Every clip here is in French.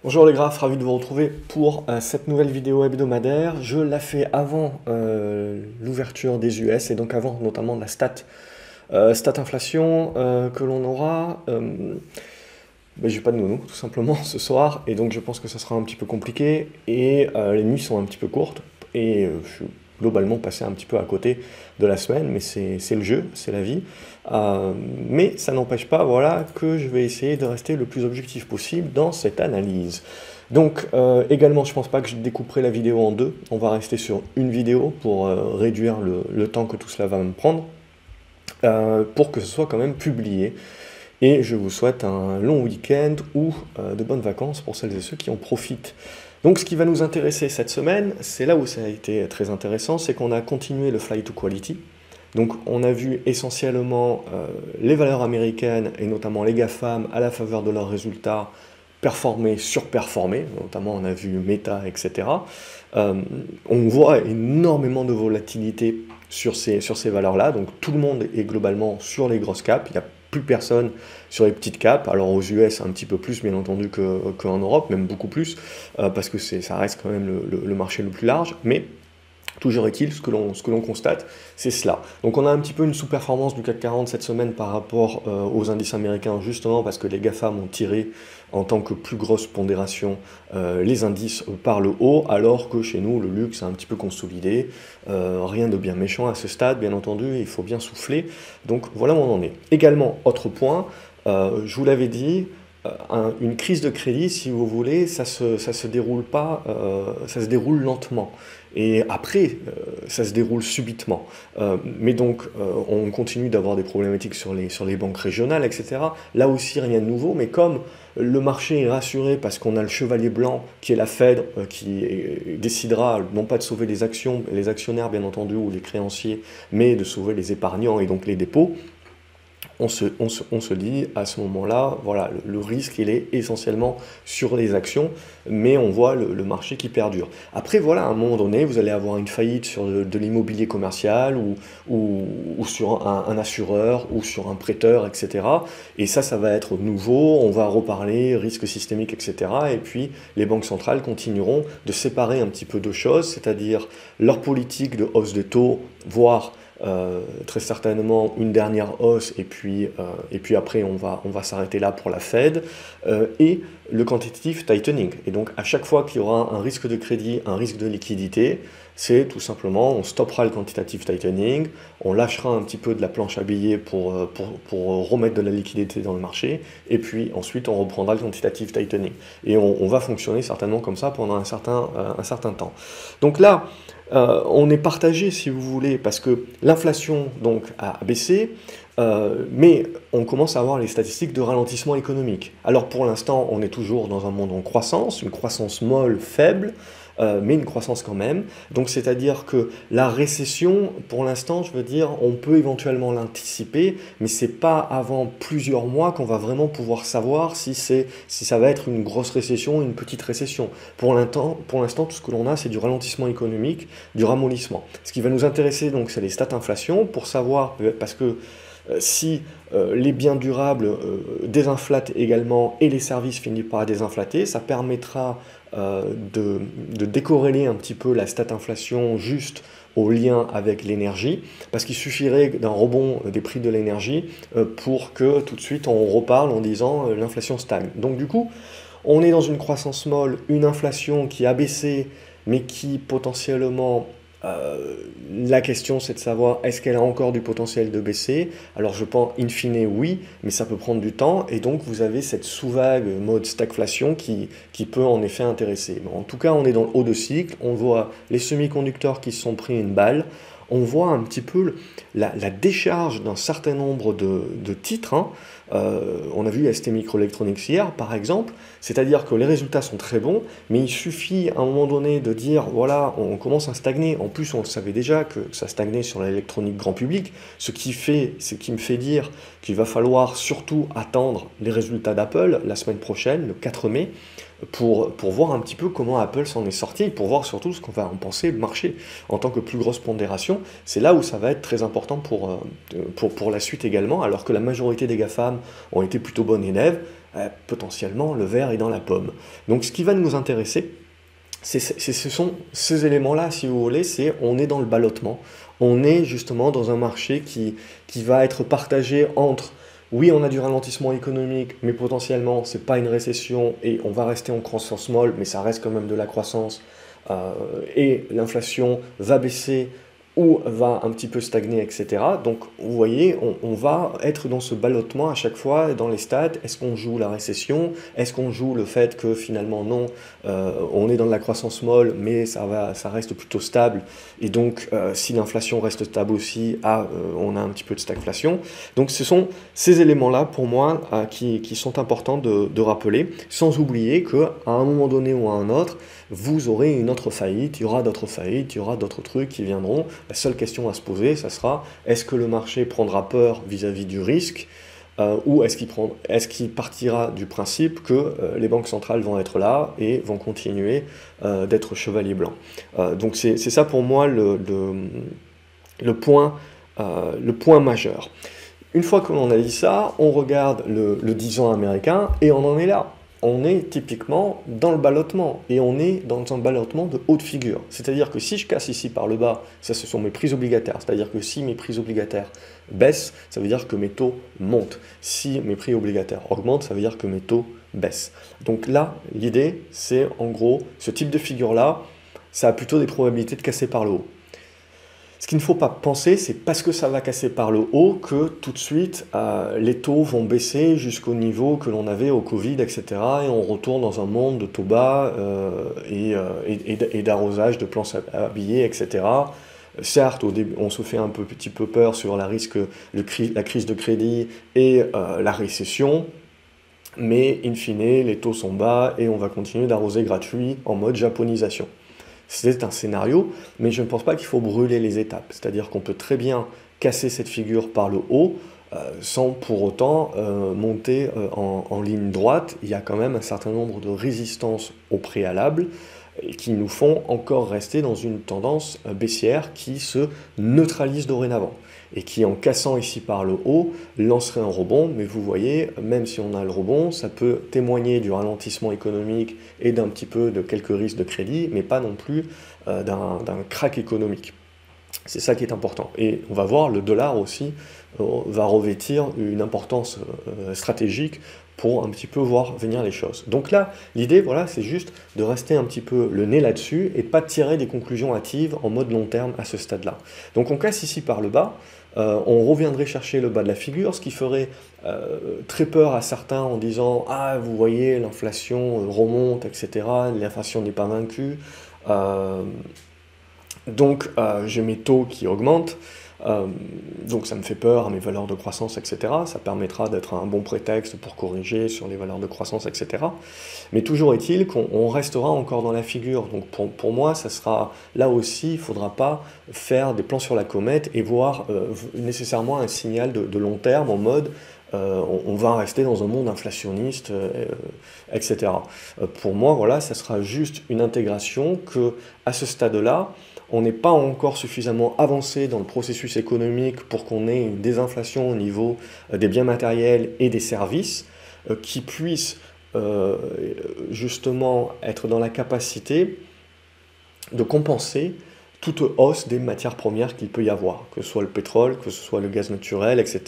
Bonjour les graphes, ravi de vous retrouver pour cette nouvelle vidéo hebdomadaire. Je la fais avant l'ouverture des US et donc avant notamment de la stat inflation que l'on aura. J'ai pas de nounou tout simplement ce soir et donc je pense que ça sera un petit peu compliqué et les nuits sont un petit peu courtes et je suis globalement passé un petit peu à côté de la semaine, mais c'est le jeu, c'est la vie. Mais ça n'empêche pas, voilà, que je vais essayer de rester le plus objectif possible dans cette analyse. Donc également, je pense pas que je découperai la vidéo en deux. On va rester sur une vidéo pour réduire le temps que tout cela va me prendre, pour que ce soit quand même publié. Et je vous souhaite un long week-end ou de bonnes vacances pour celles et ceux qui en profitent. Donc ce qui va nous intéresser cette semaine, c'est là où ça a été très intéressant, c'est qu'on a continué le flight to quality. Donc on a vu essentiellement les valeurs américaines et notamment les GAFAM à la faveur de leurs résultats performer, surperformer, notamment on a vu Meta, etc. On voit énormément de volatilité sur ces valeurs-là, donc tout le monde est globalement sur les grosses caps, il n'y a plus personne sur les petites caps, alors aux US un petit peu plus bien entendu qu'en Europe, même beaucoup plus, parce que ça reste quand même le marché le plus large, mais toujours est-il, ce que l'on constate, c'est cela. Donc on a un petit peu une sous-performance du CAC 40 cette semaine par rapport aux indices américains, justement parce que les GAFAM ont tiré en tant que plus grosse pondération les indices par le haut, alors que chez nous, le luxe a un petit peu consolidé. Rien de bien méchant à ce stade, bien entendu, il faut bien souffler. Donc voilà où on en est. Également, autre point, je vous l'avais dit, une crise de crédit, si vous voulez, ça se déroule pas, ça se déroule lentement. Et après, ça se déroule subitement. Mais donc, on continue d'avoir des problématiques sur les banques régionales, etc. Là aussi, rien de nouveau, mais comme le marché est rassuré parce qu'on a le chevalier blanc, qui est la Fed, qui décidera non pas de sauver les actions, les actionnaires bien entendu, ou les créanciers, mais de sauver les épargnants et donc les dépôts, on se dit à ce moment-là, voilà, le risque il est essentiellement sur les actions, mais on voit le marché qui perdure. Après, voilà, à un moment donné, vous allez avoir une faillite sur de l'immobilier commercial ou sur un assureur ou sur un prêteur, etc. Et ça va être nouveau, on va reparler risque systémique, etc. Et puis, les banques centrales continueront de séparer un petit peu deux choses, c'est-à-dire leur politique de hausse de taux, voire très certainement une dernière hausse et puis après on va s'arrêter là pour la Fed et le quantitative tightening. Et donc à chaque fois qu'il y aura un risque de crédit, un risque de liquidité, c'est tout simplement on stoppera le quantitative tightening, on lâchera un petit peu de la planche à billets pour remettre de la liquidité dans le marché et puis ensuite on reprendra le quantitative tightening. Et on va fonctionner certainement comme ça pendant un certain temps. Donc là, on est partagé, si vous voulez, parce que l'inflation donc a baissé, mais on commence à avoir les statistiques de ralentissement économique. Alors pour l'instant, on est toujours dans un monde en croissance, une croissance molle, faible, mais une croissance quand même. Donc c'est-à-dire que la récession, pour l'instant, je veux dire, on peut éventuellement l'anticiper, mais c'est pas avant plusieurs mois qu'on va vraiment pouvoir savoir si ça va être une grosse récession ou une petite récession. Pour l'instant, tout ce que l'on a, c'est du ralentissement économique, du ramollissement. Ce qui va nous intéresser, donc, c'est les stats inflation, pour savoir, parce que si les biens durables désinflatent également et les services finissent par désinflater, ça permettra de décorréler un petit peu la stat inflation juste au lien avec l'énergie, parce qu'il suffirait d'un rebond des prix de l'énergie pour que tout de suite on reparle en disant l'inflation stagne. Donc du coup, on est dans une croissance molle, une inflation qui a baissé, mais qui potentiellement la question c'est de savoir est-ce qu'elle a encore du potentiel de baisser. Alors je pense in fine oui, mais ça peut prendre du temps et donc vous avez cette sous-vague mode stagflation qui peut en effet intéresser. Mais en tout cas on est dans le haut de cycle, on voit les semi-conducteurs qui se sont pris une balle, on voit un petit peu la décharge d'un certain nombre de titres, hein. On a vu ST Microelectronics hier par exemple, c'est-à-dire que les résultats sont très bons, mais il suffit à un moment donné de dire voilà, on commence à stagner. En plus, on le savait déjà que ça stagnait sur l'électronique grand public, ce qui me fait dire qu'il va falloir surtout attendre les résultats d'Apple la semaine prochaine, le 4 mai, pour voir un petit peu comment Apple s'en est sorti, pour voir surtout ce qu'on va en penser le marché en tant que plus grosse pondération. C'est là où ça va être très important pour la suite également, alors que la majorité des GAFAM ont été plutôt bonnes élèves. potentiellement le verre est dans la pomme. Donc ce qui va nous intéresser, ce sont ces éléments-là, si vous voulez, on est dans le ballottement, on est justement dans un marché qui va être partagé entre, oui, on a du ralentissement économique, mais potentiellement, c'est pas une récession et on va rester en croissance molle, mais ça reste quand même de la croissance, et l'inflation va baisser ou va un petit peu stagner, etc. Donc, vous voyez, on va être dans ce ballottement à chaque fois dans les stades. Est-ce qu'on joue la récession? Est-ce qu'on joue le fait que finalement, non, on est dans de la croissance molle, mais ça reste plutôt stable. Et donc, si l'inflation reste stable aussi, on a un petit peu de stagflation. Donc, ce sont ces éléments-là, pour moi, qui sont importants de rappeler, sans oublier qu'à un moment donné ou à un autre, vous aurez une autre faillite, il y aura d'autres faillites, il y aura d'autres trucs qui viendront. La seule question à se poser, ça sera, est-ce que le marché prendra peur vis-à-vis du risque, ou est-ce qu'il partira du principe que les banques centrales vont être là et vont continuer d'être chevaliers blancs. Donc c'est ça pour moi le point majeur. Une fois que l'on a dit ça, on regarde le 10 ans américain et on en est là. On est typiquement dans le ballottement, et on est dans un ballottement de haute figure. C'est-à-dire que si je casse ici par le bas, ça ce sont mes prix obligataires, c'est-à-dire que si mes prix obligataires baissent, ça veut dire que mes taux montent. Si mes prix obligataires augmentent, ça veut dire que mes taux baissent. Donc là, l'idée, c'est en gros, ce type de figure-là, ça a plutôt des probabilités de casser par le haut. Ce qu'il ne faut pas penser, c'est parce que ça va casser par le haut que tout de suite les taux vont baisser jusqu'au niveau que l'on avait au Covid, etc. Et on retourne dans un monde de taux bas et d'arrosage de planches à billets, etc. Certes, au début, on se fait un petit peu peur sur la crise de crédit et la récession, mais in fine, les taux sont bas et on va continuer d'arroser gratuit en mode japonisation. C'est un scénario, mais je ne pense pas qu'il faut brûler les étapes. C'est-à-dire qu'on peut très bien casser cette figure par le haut sans pour autant monter en ligne droite. Il y a quand même un certain nombre de résistances au préalable qui nous font encore rester dans une tendance baissière qui se neutralise dorénavant et qui, en cassant ici par le haut, lancerait un rebond. Mais vous voyez, même si on a le rebond, ça peut témoigner du ralentissement économique et d'un petit peu de quelques risques de crédit, mais pas non plus d'un crack économique. C'est ça qui est important. Et on va voir, le dollar aussi va revêtir une importance stratégique pour un petit peu voir venir les choses. Donc là, l'idée, voilà, c'est juste de rester un petit peu le nez là-dessus et de pas tirer des conclusions hâtives en mode long terme à ce stade-là. Donc on casse ici par le bas, on reviendrait chercher le bas de la figure, ce qui ferait très peur à certains en disant « Ah, vous voyez, l'inflation remonte, etc. L'inflation n'est pas vaincue. Donc j'ai mes taux qui augmentent. » Donc ça me fait peur à mes valeurs de croissance, etc. Ça permettra d'être un bon prétexte pour corriger sur les valeurs de croissance, etc. Mais toujours est-il qu'on restera encore dans la figure. Donc pour moi, ça sera là aussi, il ne faudra pas faire des plans sur la comète et voir nécessairement un signal de long terme en mode on va rester dans un monde inflationniste, etc. Pour moi, voilà, ça sera juste une intégration que, à ce stade-là, on n'est pas encore suffisamment avancé dans le processus économique pour qu'on ait une désinflation au niveau des biens matériels et des services qui puissent justement être dans la capacité de compenser toute hausse des matières premières qu'il peut y avoir, que ce soit le pétrole, que ce soit le gaz naturel, etc.,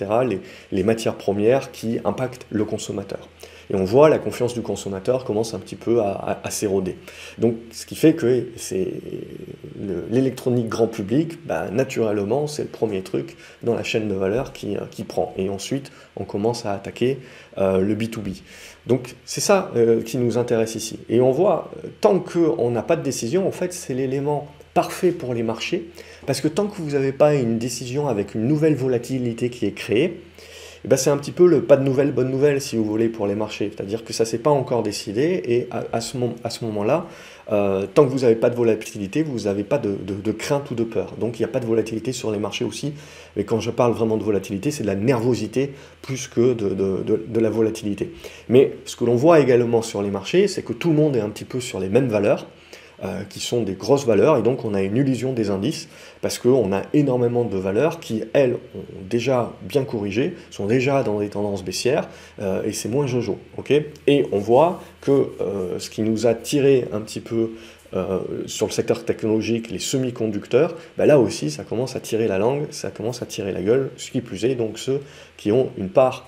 les matières premières qui impactent le consommateur. Et on voit la confiance du consommateur commence un petit peu à s'éroder. Donc, ce qui fait que c'est l'électronique grand public, naturellement, c'est le premier truc dans la chaîne de valeur qui prend. Et ensuite, on commence à attaquer le B2B. Donc, c'est ça qui nous intéresse ici. Et on voit, tant qu'on n'a pas de décision, en fait, c'est l'élément parfait pour les marchés, parce que tant que vous n'avez pas une décision avec une nouvelle volatilité qui est créée, c'est un petit peu le pas de nouvelles, bonne nouvelle, si vous voulez, pour les marchés. C'est-à-dire que ça ne s'est pas encore décidé, et à ce moment-là, tant que vous n'avez pas de volatilité, vous n'avez pas de crainte ou de peur. Donc il n'y a pas de volatilité sur les marchés aussi. Et quand je parle vraiment de volatilité, c'est de la nervosité plus que de la volatilité. Mais ce que l'on voit également sur les marchés, c'est que tout le monde est un petit peu sur les mêmes valeurs. qui sont des grosses valeurs, et donc on a une illusion des indices, parce qu'on a énormément de valeurs qui, elles, ont déjà bien corrigé, sont déjà dans des tendances baissières, et c'est moins jojo, ok? Et on voit que ce qui nous a tiré un petit peu sur le secteur technologique, les semi-conducteurs, ben là aussi ça commence à tirer la langue, ça commence à tirer la gueule, ce qui plus est, donc ceux qui ont une part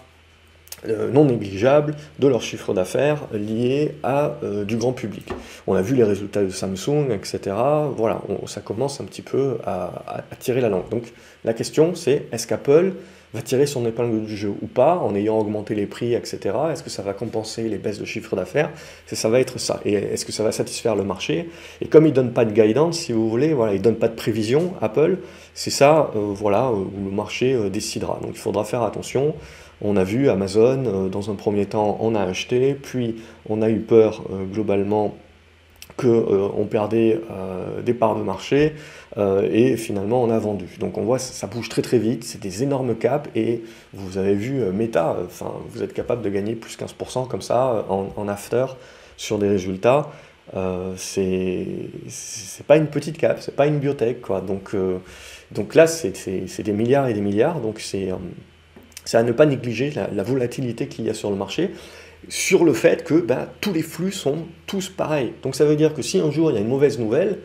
non négligeable de leur chiffre d'affaires lié à du grand public. On a vu les résultats de Samsung, etc. Voilà, ça commence un petit peu à tirer la langue. Donc la question c'est, est-ce qu'Apple va tirer son épingle du jeu ou pas, en ayant augmenté les prix, etc. Est-ce que ça va compenser les baisses de chiffre d'affaires? Ça va être ça. Et est-ce que ça va satisfaire le marché? Et comme il ne donne pas de guidance, si vous voulez, voilà, il ne donne pas de prévision, Apple, c'est ça voilà, où le marché décidera. Donc il faudra faire attention. On a vu Amazon, dans un premier temps, on a acheté, puis on a eu peur globalement qu'on perdait des parts de marché, et finalement on a vendu. Donc on voit ça bouge très très vite, c'est des énormes caps, et vous avez vu Meta, enfin vous êtes capable de gagner plus 15% comme ça en after sur des résultats. C'est pas une petite cap, c'est pas une biotech, quoi. Donc là c'est des milliards et des milliards, donc c'est à ne pas négliger la volatilité qu'il y a sur le marché, sur le fait que tous les flux sont tous pareils. Donc ça veut dire que si un jour il y a une mauvaise nouvelle,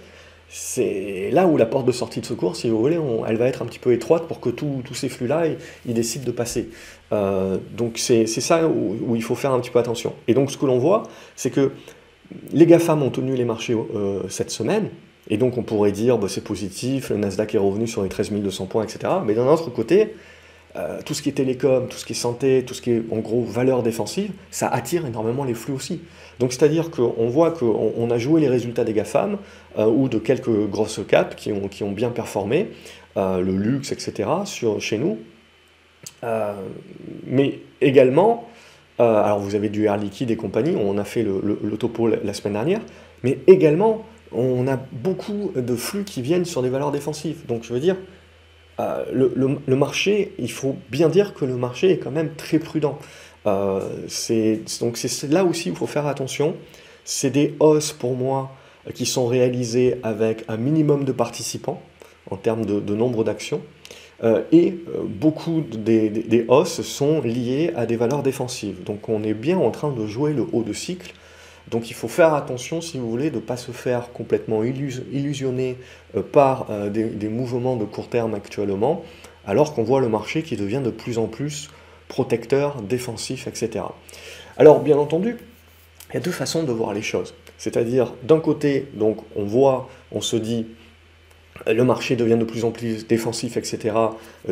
c'est là où la porte de sortie de secours, si vous voulez, elle va être un petit peu étroite pour que tous ces flux-là, ils décident de passer. Donc c'est ça où il faut faire un petit peu attention. Et donc ce que l'on voit, c'est que les GAFAM ont tenu les marchés cette semaine, et donc on pourrait dire c'est positif, le Nasdaq est revenu sur les 13 200 points, etc. Mais d'un autre côté, tout ce qui est télécom, tout ce qui est santé, tout ce qui est en gros valeur défensive, ça attire énormément les flux aussi. Donc c'est-à-dire qu'on voit qu'on a joué les résultats des GAFAM ou de quelques grosses caps qui ont bien performé, le luxe, etc. chez nous. Mais également, alors vous avez du Air Liquide et compagnie, on a fait le topo la semaine dernière, mais également on a beaucoup de flux qui viennent sur des valeurs défensives. Donc je veux dire, le marché, il faut bien dire que le marché est quand même très prudent. Donc c'est là aussi où il faut faire attention. C'est des hausses pour moi qui sont réalisées avec un minimum de participants en termes de nombre d'actions. Et beaucoup des hausses sont liées à des valeurs défensives. Donc on est bien en train de jouer le haut de cycle. Donc il faut faire attention, si vous voulez, de ne pas se faire complètement illusionner par des mouvements de court terme actuellement, alors qu'on voit le marché qui devient de plus en plus protecteur, défensif, etc. Alors bien entendu, il y a deux façons de voir les choses. C'est-à-dire, d'un côté, donc on se dit, le marché devient de plus en plus défensif, etc.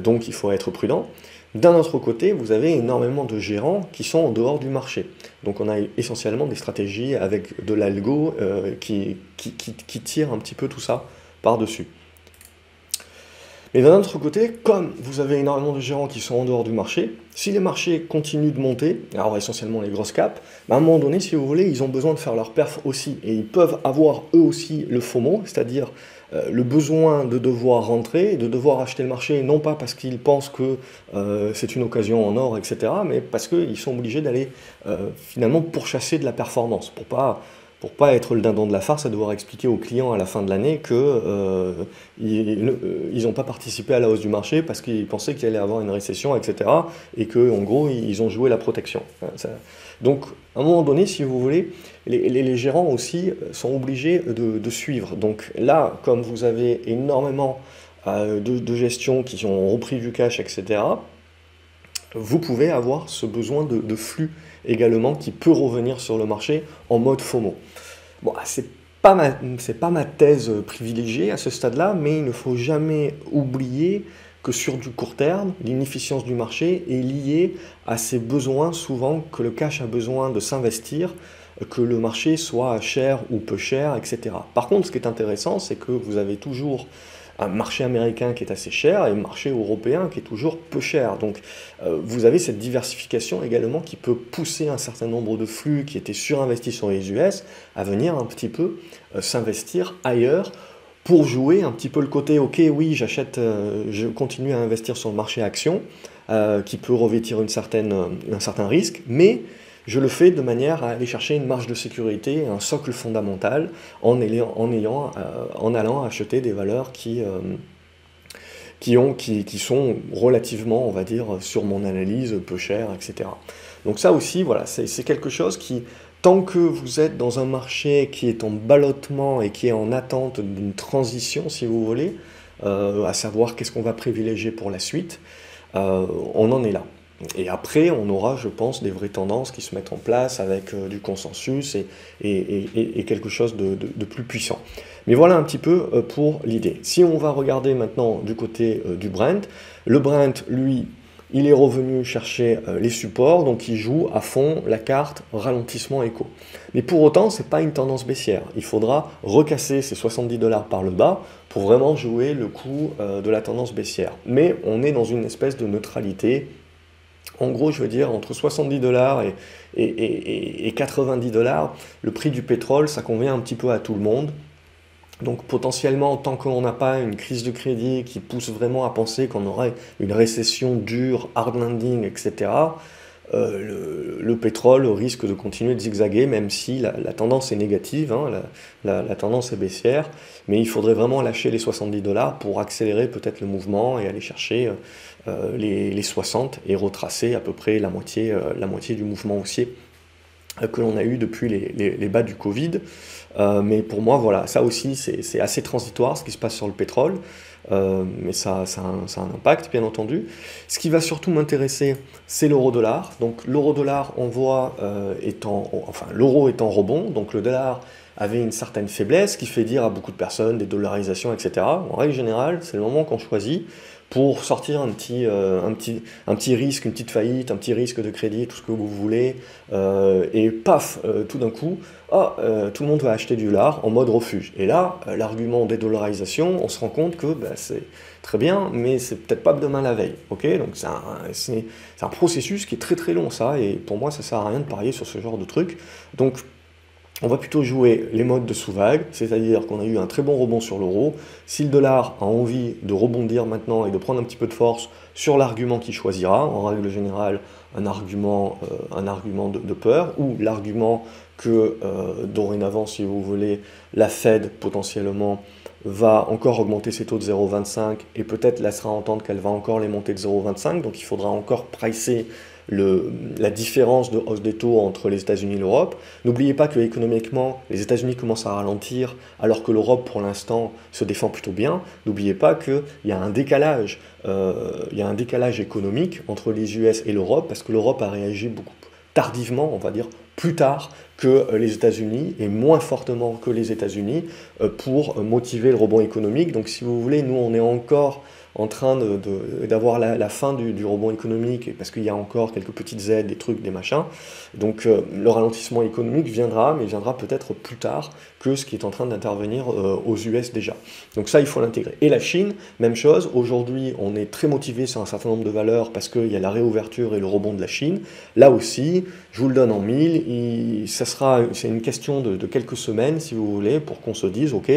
Donc il faut être prudent. D'un autre côté, vous avez énormément de gérants qui sont en dehors du marché. Donc on a essentiellement des stratégies avec de l'algo qui tire un petit peu tout ça par-dessus. Mais d'un autre côté, comme vous avez énormément de gérants qui sont en dehors du marché, si les marchés continuent de monter, alors essentiellement les grosses caps, à un moment donné, si vous voulez, ils ont besoin de faire leur perf aussi. Et ils peuvent avoir eux aussi le FOMO, c'est-à-dire le besoin de devoir rentrer, de devoir acheter le marché, non pas parce qu'ils pensent que c'est une occasion en or, etc., mais parce qu'ils sont obligés d'aller finalement pourchasser de la performance, pour pas être le dindon de la farce à devoir expliquer aux clients à la fin de l'année qu'ils n'ont pas participé à la hausse du marché parce qu'ils pensaient qu'il allait y avoir une récession, etc., et qu'en gros, ils ont joué la protection. Donc, à un moment donné, si vous voulez, les gérants aussi sont obligés de suivre. Donc là, comme vous avez énormément de gestions qui ont repris du cash, etc., vous pouvez avoir ce besoin de flux également qui peut revenir sur le marché en mode FOMO. Bon, c'est pas ma thèse privilégiée à ce stade-là, mais il ne faut jamais oublier que sur du court terme, l'inefficience du marché est liée à ces besoins souvent que le cash a besoin de s'investir, que le marché soit cher ou peu cher, etc. Par contre, ce qui est intéressant, c'est que vous avez toujours un marché américain qui est assez cher et un marché européen qui est toujours peu cher. Donc vous avez cette diversification également qui peut pousser un certain nombre de flux qui étaient surinvestis sur les US à venir un petit peu s'investir ailleurs pour jouer un petit peu le côté « ok, oui, j'achète, je continue à investir sur le marché action » qui peut revêtir un certain risque, mais je le fais de manière à aller chercher une marge de sécurité, un socle fondamental, en allant acheter des valeurs qui sont relativement, on va dire, sur mon analyse, peu chères, etc. Donc ça aussi, voilà, c'est quelque chose qui, tant que vous êtes dans un marché qui est en ballottement et qui est en attente d'une transition, si vous voulez, à savoir qu'est-ce qu'on va privilégier pour la suite, on en est là. Et après, on aura, je pense, des vraies tendances qui se mettent en place avec du consensus et quelque chose de plus puissant. Mais voilà un petit peu pour l'idée. Si on va regarder maintenant du côté du Brent, le Brent, lui, il est revenu chercher les supports, donc il joue à fond la carte ralentissement écho. Mais pour autant, ce n'est pas une tendance baissière. Il faudra recasser ces 70 $ par le bas pour vraiment jouer le coup de la tendance baissière. Mais on est dans une espèce de neutralité. En gros, je veux dire, entre 70 $ et 90 $, le prix du pétrole, ça convient un petit peu à tout le monde. Donc potentiellement, tant qu'on n'a pas une crise de crédit qui pousse vraiment à penser qu'on aura une récession dure, hard landing, etc., le pétrole risque de continuer de zigzaguer, même si la tendance est négative, hein, la tendance est baissière, mais il faudrait vraiment lâcher les 70 $ pour accélérer peut-être le mouvement et aller chercher les 60 et retracer à peu près la moitié du mouvement haussier que l'on a eu depuis les bas du Covid. Mais pour moi, voilà, ça aussi, c'est assez transitoire ce qui se passe sur le pétrole, mais ça a un impact, bien entendu. Ce qui va surtout m'intéresser, c'est l'euro-dollar. Donc l'euro-dollar, on voit, l'euro est en rebond, donc le dollar avait une certaine faiblesse, qui fait dire à beaucoup de personnes des dollarisations, etc. En règle générale, c'est le moment qu'on choisit pour sortir un petit risque, une petite faillite, un petit risque de crédit, tout ce que vous voulez, et paf, tout d'un coup, tout le monde va acheter du dollar en mode refuge. Et là, l'argument des dollarisations, on se rend compte que c'est très bien, mais c'est peut-être pas demain la veille. Okay, donc c'est un processus qui est très très long, ça, et pour moi, ça sert à rien de parier sur ce genre de truc. Donc, on va plutôt jouer les modes de sous-vague, c'est-à-dire qu'on a eu un très bon rebond sur l'euro. Si le dollar a envie de rebondir maintenant et de prendre un petit peu de force sur l'argument qu'il choisira, en règle générale un argument de peur, ou l'argument que dorénavant, si vous voulez, la Fed potentiellement va encore augmenter ses taux de 0,25 et peut-être laissera entendre qu'elle va encore les monter de 0,25, donc il faudra encore pricer la différence de hausse des taux entre les États-Unis et l'Europe. N'oubliez pas que économiquement, les États-Unis commencent à ralentir alors que l'Europe, pour l'instant, se défend plutôt bien. N'oubliez pas qu'il y a un décalage, économique entre les US et l'Europe parce que l'Europe a réagi beaucoup tardivement, on va dire plus tard que les États-Unis et moins fortement que les États-Unis pour motiver le rebond économique. Donc si vous voulez, nous on est encore en train d'avoir la fin du rebond économique, parce qu'il y a encore quelques petites aides, des trucs, des machins. Donc le ralentissement économique viendra, mais viendra peut-être plus tard que ce qui est en train d'intervenir aux US déjà. Donc ça, il faut l'intégrer. Et la Chine, même chose. Aujourd'hui, on est très motivé sur un certain nombre de valeurs parce qu'il y a la réouverture et le rebond de la Chine. Là aussi, je vous le donne en mille, c'est une question de quelques semaines, si vous voulez, pour qu'on se dise, ok,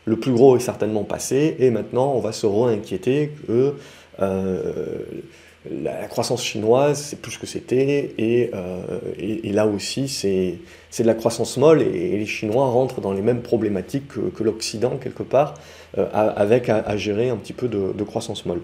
le plus gros est certainement passé, et maintenant on va se réinquiéter que la croissance chinoise, c'est plus ce que c'était, et là aussi, c'est de la croissance molle, et les Chinois rentrent dans les mêmes problématiques que l'Occident, quelque part, avec à gérer un petit peu de croissance molle.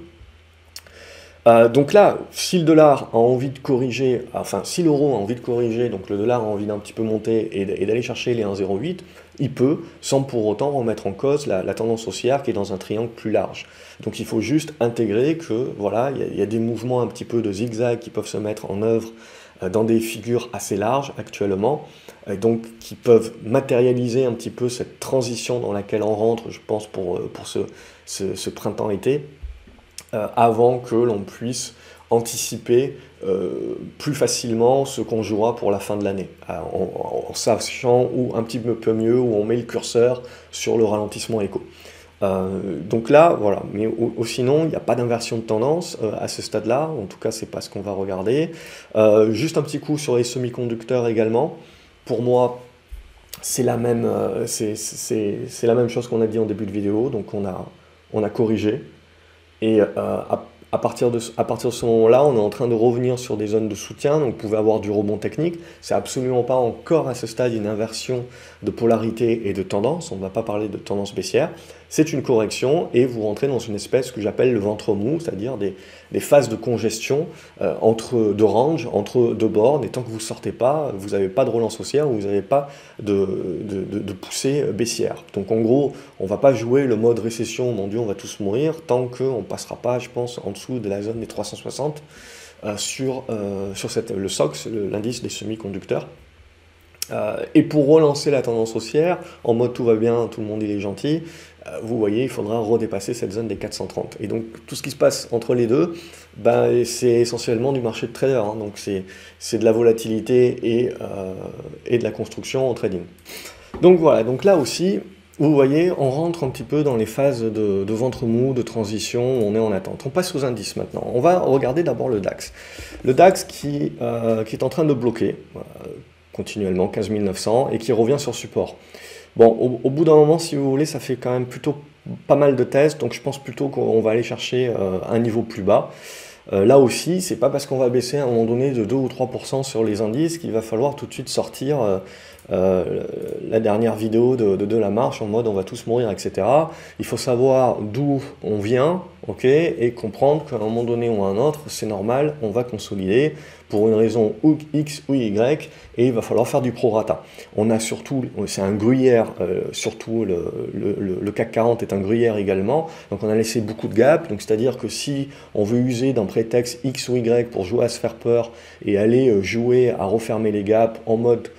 Donc là, si le dollar a envie de corriger, enfin si l'euro a envie de corriger, donc le dollar a envie d'un petit peu monter et d'aller chercher les 1,08, il peut, sans pour autant remettre en cause la tendance haussière qui est dans un triangle plus large. Donc il faut juste intégrer que voilà, il y a des mouvements un petit peu de zigzag qui peuvent se mettre en œuvre dans des figures assez larges actuellement, donc qui peuvent matérialiser un petit peu cette transition dans laquelle on rentre, je pense, pour ce printemps-été. Avant que l'on puisse anticiper plus facilement ce qu'on jouera pour la fin de l'année, en sachant où un petit peu mieux où on met le curseur sur le ralentissement écho. Donc là, voilà, mais sinon, il n'y a pas d'inversion de tendance à ce stade-là, en tout cas, c'est pas ce qu'on va regarder. Juste un petit coup sur les semi-conducteurs également. Pour moi, c'est la même chose qu'on a dit en début de vidéo, donc on a corrigé. Et à partir de ce moment-là, on est en train de revenir sur des zones de soutien, donc vous pouvez avoir du rebond technique. C'est absolument pas encore à ce stade une inversion de polarité et de tendance, on ne va pas parler de tendance baissière. C'est une correction et vous rentrez dans une espèce que j'appelle le ventre mou, c'est-à-dire des phases de congestion de range, entre deux bornes, et tant que vous ne sortez pas, vous n'avez pas de relance haussière, vous n'avez pas de poussée baissière. Donc en gros, on ne va pas jouer le mode récession, mon Dieu, on va tous mourir, tant qu'on ne passera pas, je pense, en dessous de la zone des 360 sur le SOX, l'indice des semi-conducteurs. Et pour relancer la tendance haussière, en mode tout va bien, tout le monde il est gentil, vous voyez, il faudra redépasser cette zone des 430. Et donc tout ce qui se passe entre les deux, ben, c'est essentiellement du marché de trader, hein. Donc c'est de la volatilité et de la construction en trading. Donc voilà, donc là aussi, vous voyez, on rentre un petit peu dans les phases de ventre mou, de transition, on est en attente. On passe aux indices maintenant. On va regarder d'abord le DAX. Le DAX qui est en train de bloquer continuellement 15 900 et qui revient sur support. Bon, au bout d'un moment, si vous voulez, ça fait quand même plutôt pas mal de tests, donc je pense plutôt qu'on va aller chercher un niveau plus bas. Là aussi, c'est pas parce qu'on va baisser à un moment donné de 2 ou 3% sur les indices qu'il va falloir tout de suite sortir la dernière vidéo de la marche en mode on va tous mourir, etc. Il faut savoir d'où on vient, ok, et comprendre qu'à un moment donné ou à un autre, c'est normal, on va consolider pour une raison X ou Y, et il va falloir faire du prorata. On a surtout, c'est un gruyère, surtout le CAC 40 est un gruyère également, donc on a laissé beaucoup de gaps, donc c'est-à-dire que si on veut user d'un prétexte X ou Y pour jouer à se faire peur et aller jouer à refermer les gaps en mode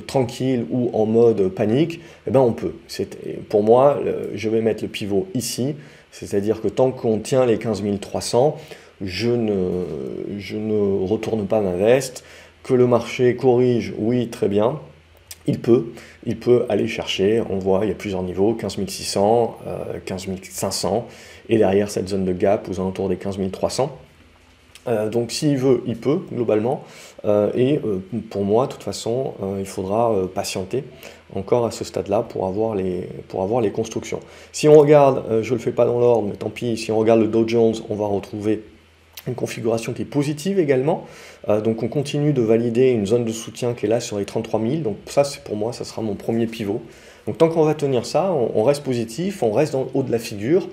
tranquille ou en mode panique, eh ben on peut. Pour moi, je vais mettre le pivot ici, c'est-à-dire que tant qu'on tient les 15 300, je ne retourne pas ma veste. Que le marché corrige, oui, très bien. Il peut aller chercher, on voit, il y a plusieurs niveaux, 15 600, 15 500, et derrière cette zone de gap aux alentours des 15 300. Donc s'il veut, il peut, globalement, pour moi, de toute façon, il faudra patienter encore à ce stade-là pour avoir les constructions. Si on regarde, je ne le fais pas dans l'ordre, mais tant pis, si on regarde le Dow Jones, on va retrouver une configuration qui est positive également, donc on continue de valider une zone de soutien qui est là sur les 33 000, donc ça c'est pour moi, ça sera mon premier pivot. Donc tant qu'on va tenir ça, on reste positif, on reste dans le haut de la figure,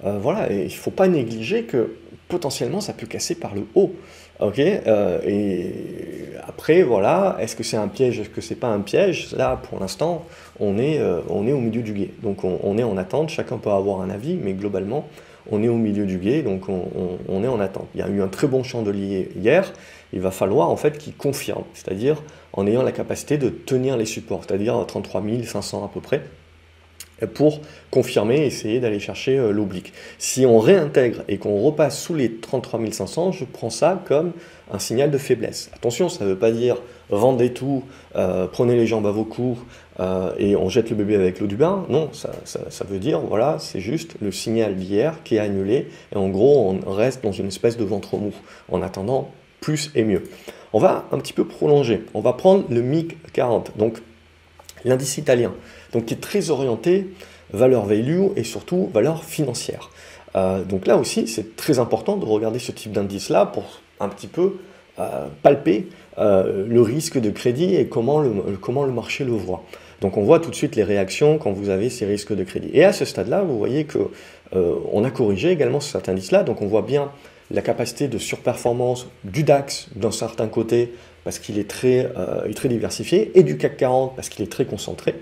voilà, et il ne faut pas négliger que potentiellement ça peut casser par le haut, ok, et après voilà, est-ce que c'est un piège, est-ce que c'est pas un piège? Là pour l'instant on est au milieu du gué, donc on est en attente, chacun peut avoir un avis, mais globalement on est au milieu du gué, donc on est en attente. Il y a eu un très bon chandelier hier, il va falloir en fait qu'il confirme, c'est-à-dire en ayant la capacité de tenir les supports, c'est-à-dire 33 500 à peu près, pour confirmer, essayer d'aller chercher l'oblique. Si on réintègre et qu'on repasse sous les 33 500, je prends ça comme un signal de faiblesse. Attention, ça ne veut pas dire vendez tout, prenez les jambes à vos cou et on jette le bébé avec l'eau du bain. Non, ça veut dire, voilà, c'est juste le signal d'hier qui est annulé et en gros, on reste dans une espèce de ventre mou en attendant plus et mieux. On va un petit peu prolonger. On va prendre le MIG 40, donc l'indice italien, donc qui est très orienté valeur value et surtout valeur financière. Donc là aussi, c'est très important de regarder ce type d'indice-là pour un petit peu palper le risque de crédit et comment le marché le voit. Donc on voit tout de suite les réactions quand vous avez ces risques de crédit. Et à ce stade-là, vous voyez que on a corrigé également sur cet indice-là, donc on voit bien la capacité de surperformance du DAX d'un certain côté parce qu'il est très diversifié, et du CAC 40 parce qu'il est très concentré.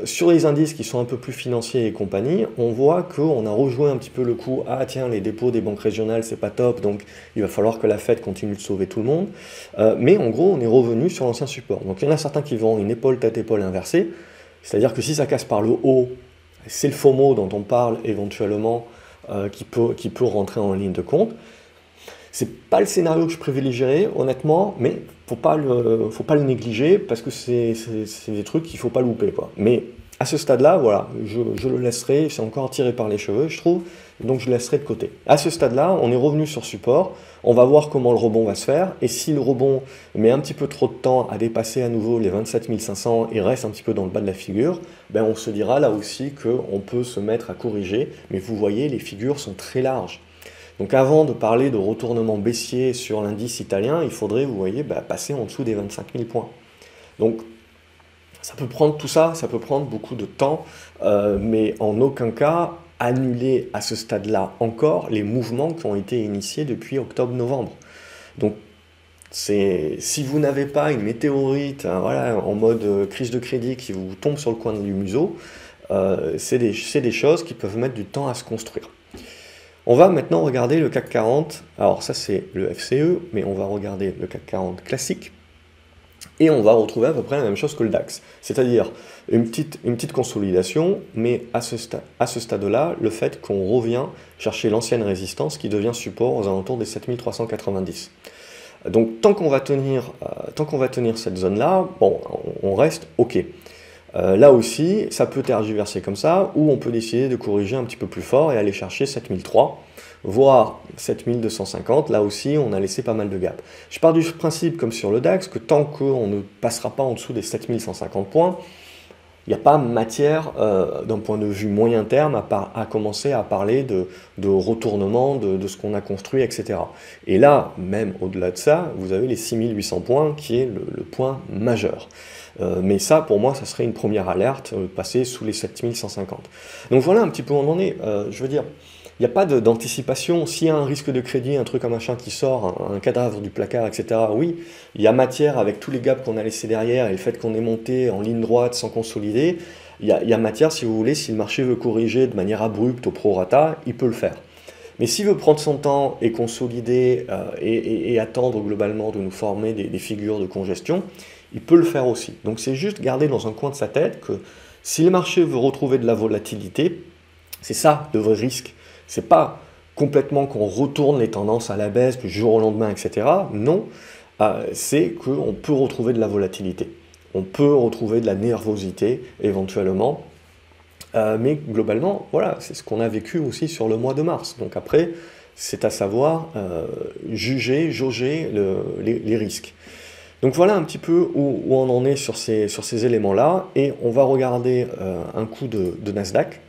Sur les indices qui sont un peu plus financiers et compagnie, on voit qu'on a rejoué un petit peu le coup, ah tiens, les dépôts des banques régionales, c'est pas top, donc il va falloir que la Fed continue de sauver tout le monde. Mais en gros, on est revenu sur l'ancien support. Donc il y en a certains qui vont une épaule tête épaule inversée, c'est-à-dire que si ça casse par le haut, c'est le FOMO dont on parle éventuellement qui peut rentrer en ligne de compte. C'est pas le scénario que je privilégierais, honnêtement, mais faut pas le négliger parce que c'est des trucs qu'il faut pas louper, quoi. Mais à ce stade-là, voilà, je le laisserai, c'est encore tiré par les cheveux, je trouve, donc je le laisserai de côté. À ce stade-là, on est revenu sur support, on va voir comment le rebond va se faire, et si le rebond met un petit peu trop de temps à dépasser à nouveau les 27 500 et reste un petit peu dans le bas de la figure, on se dira là aussi qu'on peut se mettre à corriger, mais vous voyez, les figures sont très larges. Donc avant de parler de retournement baissier sur l'indice italien, il faudrait, vous voyez, passer en dessous des 25 000 points. Donc ça peut prendre tout ça, ça peut prendre beaucoup de temps, mais en aucun cas annuler à ce stade-là encore les mouvements qui ont été initiés depuis octobre-novembre. Donc si vous n'avez pas une météorite voilà, en mode crise de crédit qui vous tombe sur le coin du museau, c'est des choses qui peuvent mettre du temps à se construire. On va maintenant regarder le CAC 40. Alors ça c'est le FCE, mais on va regarder le CAC 40 classique. Et on va retrouver à peu près la même chose que le DAX. C'est-à-dire une petite consolidation, mais à ce stade-là, le fait qu'on revient chercher l'ancienne résistance qui devient support aux alentours des 7390. Donc tant qu'on va tenir cette zone-là, bon, on reste OK. Là aussi, ça peut tergiverser comme ça, ou on peut décider de corriger un petit peu plus fort et aller chercher 7003, voire 7250. Là aussi, on a laissé pas mal de gap. Je pars du principe, comme sur le DAX, que tant qu'on ne passera pas en dessous des 7150 points, il n'y a pas matière, d'un point de vue moyen terme, à commencer à parler de retournement de ce qu'on a construit, etc. Et là, même au-delà de ça, vous avez les 6800 points, qui est le point majeur. Mais ça, pour moi, ça serait une première alerte, passer sous les 7150. Donc voilà un petit peu où on en est. Je veux dire, il n'y a pas d'anticipation. S'il y a un risque de crédit, un truc, un machin qui sort, un cadavre du placard, etc., oui, il y a matière avec tous les gaps qu'on a laissés derrière et le fait qu'on est monté en ligne droite sans consolider, il y a matière, si vous voulez, si le marché veut corriger de manière abrupte au prorata, il peut le faire. Mais s'il veut prendre son temps et consolider et attendre globalement de nous former des figures de congestion, il peut le faire aussi. Donc c'est juste garder dans un coin de sa tête que si le marché veut retrouver de la volatilité, c'est ça le vrai risque. C'est pas complètement qu'on retourne les tendances à la baisse du jour au lendemain, etc. Non, c'est qu'on peut retrouver de la volatilité. On peut retrouver de la nervosité éventuellement. Mais globalement, voilà, c'est ce qu'on a vécu aussi sur le mois de mars. Donc après, c'est à savoir jauger les risques. Donc voilà un petit peu où on en est sur ces éléments-là. Et on va regarder un coup de Nasdaq.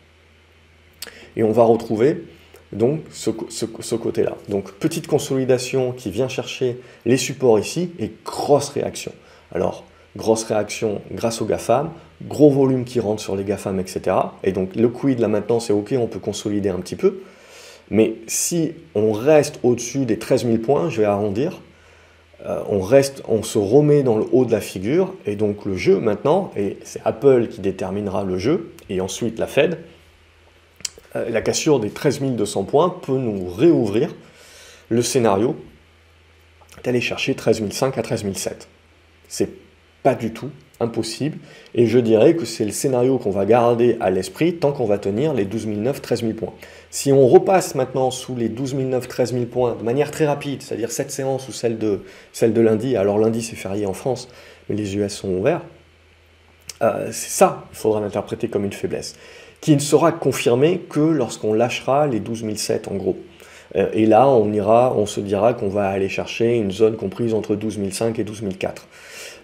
Et on va retrouver donc ce côté-là. Donc petite consolidation qui vient chercher les supports ici et grosse réaction. Alors, grosse réaction grâce aux GAFAM, gros volume qui rentre sur les GAFAM, etc. Et donc le quid là maintenant c'est OK, on peut consolider un petit peu. Mais si on reste au-dessus des 13 000 points, je vais arrondir, on se remet dans le haut de la figure, et donc le jeu maintenant, et c'est Apple qui déterminera le jeu, et ensuite la Fed, la cassure des 13 200 points peut nous réouvrir le scénario d'aller chercher 13 500 à 13 700. C'est pas du tout impossible, et je dirais que c'est le scénario qu'on va garder à l'esprit tant qu'on va tenir les 12 900, 13 000 points. Si on repasse maintenant sous les 12 900, 13 000 points de manière très rapide, c'est-à-dire cette séance ou celle de lundi, alors lundi c'est férié en France, mais les US sont ouverts, c'est ça qu'il faudra l'interpréter comme une faiblesse, qui ne sera confirmée que lorsqu'on lâchera les 12 700 en gros. Et là, on se dira qu'on va aller chercher une zone comprise entre 12 500 et 12 400.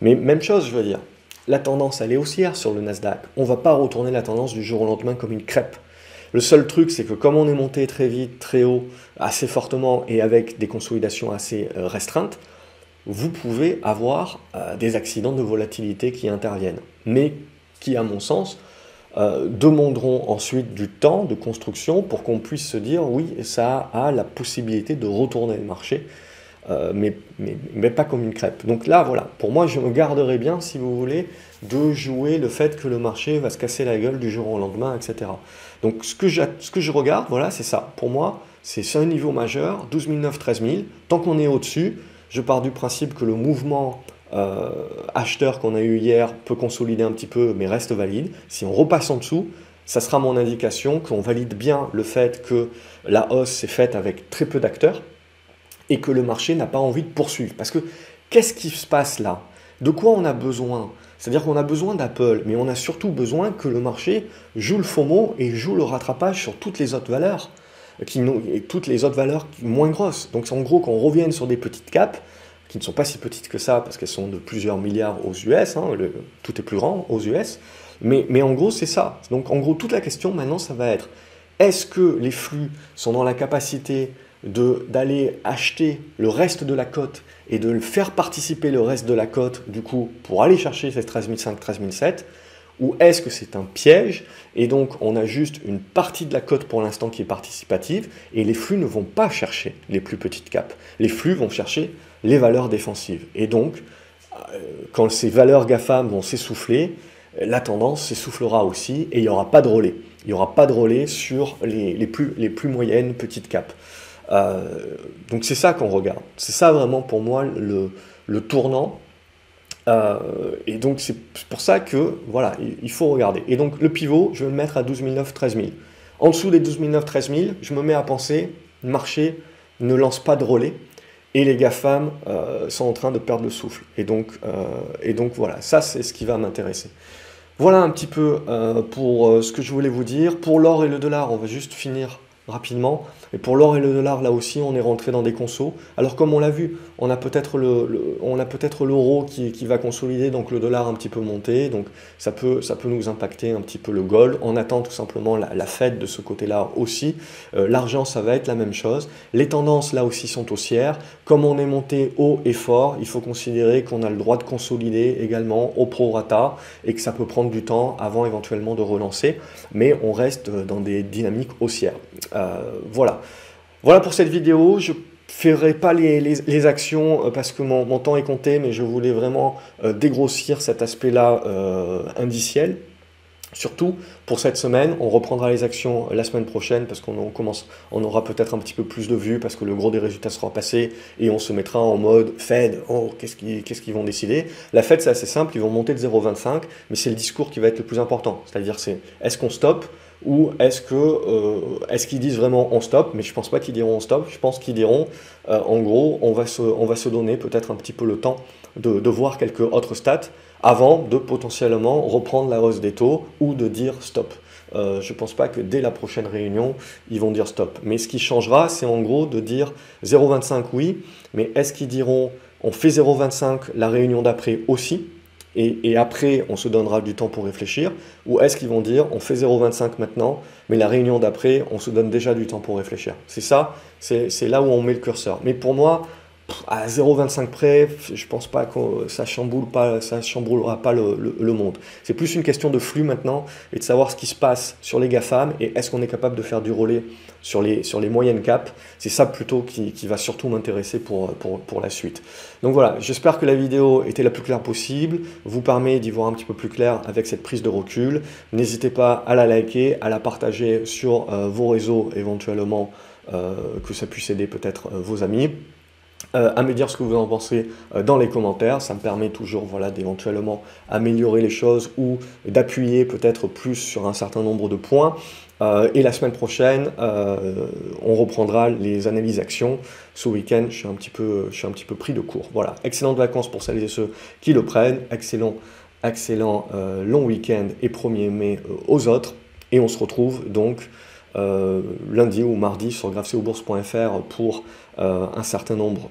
Mais même chose, je veux dire, la tendance, elle est haussière sur le Nasdaq. On ne va pas retourner la tendance du jour au lendemain comme une crêpe. Le seul truc, c'est que comme on est monté très vite, très haut, assez fortement et avec des consolidations assez restreintes, vous pouvez avoir des accidents de volatilité qui interviennent. Mais qui, à mon sens, demanderont ensuite du temps de construction pour qu'on puisse se dire oui, ça a la possibilité de retourner le marché, mais pas comme une crêpe. Donc là, voilà, pour moi, je me garderai bien, si vous voulez, de jouer le fait que le marché va se casser la gueule du jour au lendemain, etc. Donc ce que je regarde, voilà, c'est ça. Pour moi, c'est un niveau majeur, 12 900, 13 000. Tant qu'on est au-dessus, je pars du principe que le mouvement acheteur qu'on a eu hier peut consolider un petit peu, mais reste valide. Si on repasse en dessous, ça sera mon indication qu'on valide bien le fait que la hausse s'est faite avec très peu d'acteurs et que le marché n'a pas envie de poursuivre. Parce que qu'est-ce qui se passe là? De quoi on a besoin? C'est-à-dire qu'on a besoin d'Apple, mais on a surtout besoin que le marché joue le FOMO et joue le rattrapage sur toutes les autres valeurs, et toutes les autres valeurs moins grosses. Donc en gros, qu'on revienne sur des petites caps, qui ne sont pas si petites que ça, parce qu'elles sont de plusieurs milliards aux US, hein, tout est plus grand aux US, mais en gros c'est ça. Donc en gros toute la question maintenant ça va être, est-ce que les flux sont dans la capacité d'aller acheter le reste de la cote et de faire participer le reste de la cote, du coup, pour aller chercher ces 13 500, 13 700, ou est-ce que c'est un piège et donc on a juste une partie de la cote pour l'instant qui est participative et les flux ne vont pas chercher les plus petites capes. Les flux vont chercher les valeurs défensives. Et donc, quand ces valeurs GAFAM vont s'essouffler, la tendance s'essoufflera aussi et il n'y aura pas de relais. Il n'y aura pas de relais sur les plus moyennes petites capes. Donc c'est ça qu'on regarde. C'est ça vraiment pour moi le tournant. Et donc c'est pour ça que voilà, il faut regarder. Et donc le pivot, je vais le mettre à 12 900, 13 000. En dessous des 12 900, 13 000, je me mets à penser, le marché ne lance pas de relais et les GAFAM sont en train de perdre le souffle. Et donc voilà, ça c'est ce qui va m'intéresser. Voilà un petit peu pour ce que je voulais vous dire. Pour l'or et le dollar, on va juste finir rapidement. Et pour l'or et le dollar, là aussi, on est rentré dans des consos. Alors comme on l'a vu, on a peut-être l'euro qui va consolider, donc le dollar un petit peu monter. Donc ça peut nous impacter un petit peu le gold. On attend tout simplement la Fed de ce côté-là aussi. L'argent, ça va être la même chose. Les tendances, là aussi, sont haussières. Comme on est monté haut et fort, il faut considérer qu'on a le droit de consolider également au prorata et que ça peut prendre du temps avant éventuellement de relancer. Mais on reste dans des dynamiques haussières. Voilà pour cette vidéo. Je ne ferai pas les actions parce que mon temps est compté, mais je voulais vraiment dégrossir cet aspect-là indiciel. Surtout pour cette semaine, on reprendra les actions la semaine prochaine parce on aura peut-être un petit peu plus de vues parce que le gros des résultats sera passé et on se mettra en mode Fed, oh qu'est-ce qu'ils vont décider. La Fed c'est assez simple, ils vont monter de 0,25, mais c'est le discours qui va être le plus important, c'est-à-dire c'est est-ce qu'on stoppe ou est-ce qu'ils disent vraiment on stop, mais je ne pense pas qu'ils diront on stop, je pense qu'ils diront en gros on va se donner peut-être un petit peu le temps de voir quelques autres stats avant de potentiellement reprendre la hausse des taux ou de dire stop. Je ne pense pas que dès la prochaine réunion, ils vont dire stop. Mais ce qui changera, c'est en gros de dire 0,25 oui, mais est-ce qu'ils diront on fait 0,25 la réunion d'après aussi et après on se donnera du temps pour réfléchir, ou est-ce qu'ils vont dire on fait 0,25 maintenant, mais la réunion d'après on se donne déjà du temps pour réfléchir. C'est ça, c'est là où on met le curseur. Mais pour moi, à 0,25 près, je pense pas que ça chamboulera pas le monde. C'est plus une question de flux maintenant et de savoir ce qui se passe sur les GAFAM et est-ce qu'on est capable de faire du relais sur les moyennes capes. C'est ça plutôt qui va surtout m'intéresser pour la suite. Donc voilà, j'espère que la vidéo était la plus claire possible, vous permet d'y voir un petit peu plus clair avec cette prise de recul. N'hésitez pas à la liker, à la partager sur vos réseaux éventuellement, que ça puisse aider peut-être vos amis. À me dire ce que vous en pensez dans les commentaires, ça me permet toujours d'éventuellement améliorer les choses ou d'appuyer peut-être plus sur un certain nombre de points. Et la semaine prochaine, on reprendra les analyses actions. Ce week-end, je suis un petit peu pris de court. Voilà, excellentes vacances pour celles et ceux qui le prennent, excellent long week-end et 1er mai aux autres. Et on se retrouve donc lundi ou mardi sur graphcobourse.fr pour un certain nombre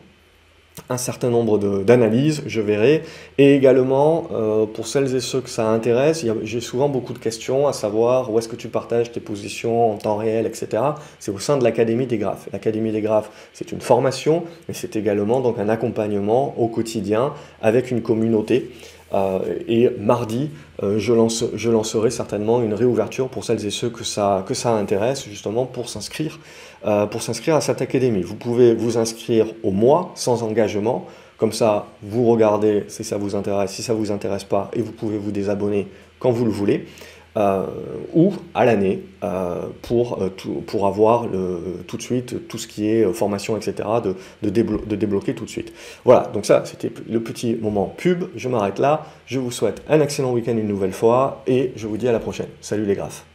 d'analyses, je verrai. Et également, pour celles et ceux que ça intéresse, j'ai souvent beaucoup de questions, à savoir où est-ce que tu partages tes positions en temps réel, etc. C'est au sein de l'Académie des Graphes. L'Académie des Graphes, c'est une formation, mais c'est également donc un accompagnement au quotidien avec une communauté. Et mardi, je lancerai certainement une réouverture pour celles et ceux que ça intéresse, justement pour s'inscrire à cette académie. Vous pouvez vous inscrire au mois sans engagement, comme ça vous regardez si ça vous intéresse, si ça vous intéresse pas, et vous pouvez vous désabonner quand vous le voulez. Ou à l'année pour avoir tout de suite tout ce qui est formation, etc., de débloquer tout de suite. Voilà, donc ça, c'était le petit moment pub. Je m'arrête là. Je vous souhaite un excellent week-end une nouvelle fois et je vous dis à la prochaine. Salut les graphes.